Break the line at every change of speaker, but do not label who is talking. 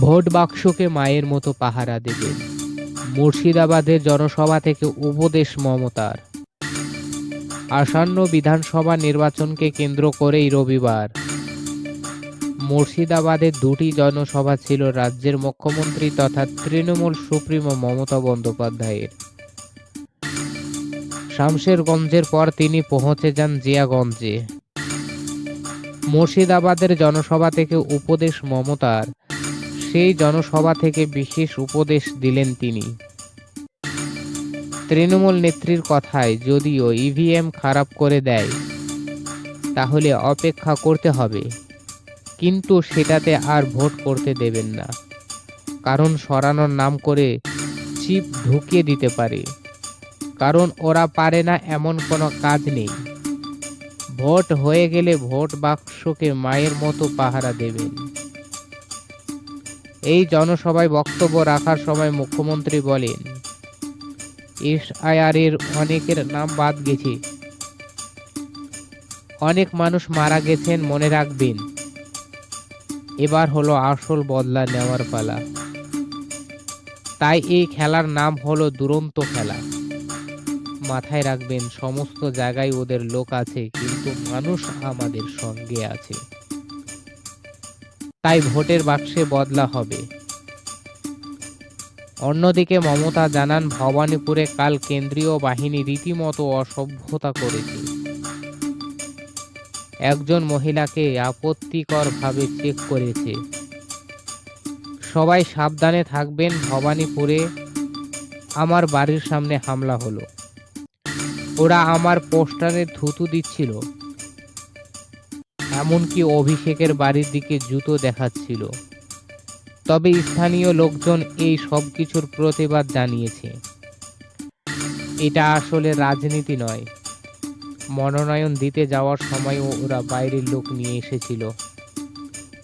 Vote বাক্সকে মায়ের মতো পাহারা দেবেন। মুর্শিদাবাদের জনসভা থেকে উপদেশ মমতার। আসন্ন বিধানসভা নির্বাচনকে কেন্দ্র করেই রবিবার মুর্শিদাবাদের দুটি জনসভা ছিল রাজ্যের মুখ্যমন্ত্রী তথা তৃণমূল সুপ্রিমো মমতা বন্দ্যোপাধ্যায়ের। শামশেরগঞ্জের পর তিনি পৌঁছে যান জিয়াগঞ্জে। মুর্শিদাবাদের জনসভা থেকে উপদেশ মমতার, সেই জনসভা থেকে বিশেষ উপদেশ দিলেন তিনি। তৃণমূল নেত্রীর কথায় যদিও ইভিএম খারাপ করে দেয় তাহলে অপেক্ষা করতে হবে, কিন্তু সেটাতে আর ভোট করতে দেবেন না, কারণ সরানোর নাম করে চিপ ঢুকিয়ে দিতে পারে, কারণ ওরা পারে না এমন কোনো কাজ নেই। ভোট হয়ে গেলে ভোট বাক্সকে মায়ের মতো পাহারা দেবেন। এই জনসভায় বক্তব্য রাখার সময় মুখ্যমন্ত্রী বলেন, এসআইআর এর অনেকের নাম বাদ গেছে, অনেক মানুষ মারা গেছেন, মনে রাখবেন এবার হলো আসল বদলা নেওয়ার পালা। তাই এই খেলার নাম হলো দুরন্ত খেলা। মাথায় রাখবেন সমস্ত জায়গায় ওদের লোক আছে, কিন্তু মানুষ আমাদের সঙ্গে আছে। তাই ভোটের বাক্সে বদলা হবে। অন্যদিকে মমতা জানান, ভবানীপুরে কাল কেন্দ্রীয় বাহিনী রীতিমতো অসভ্যতা করেছে। একজন মহিলাকে আপত্তিকরভাবে চেক করেছে। সবাই সাবধানে থাকবেন, ভবানীপুরে আমার বাড়ির সামনে হামলা হলো। ওরা আমার পোস্টারে থুতু দিচ্ছিল, এমনকি অভিষেকের বাড়ির দিকে জুতো দেখাচ্ছিল। তবে স্থানীয় লোকজন এই সব কিছুর প্রতিবাদ জানিয়েছে। এটা আসলে রাজনীতি নয়, মনোনয়ন দিতে যাওয়ার সময়ও ওরা বাইরের লোক নিয়ে এসেছিল।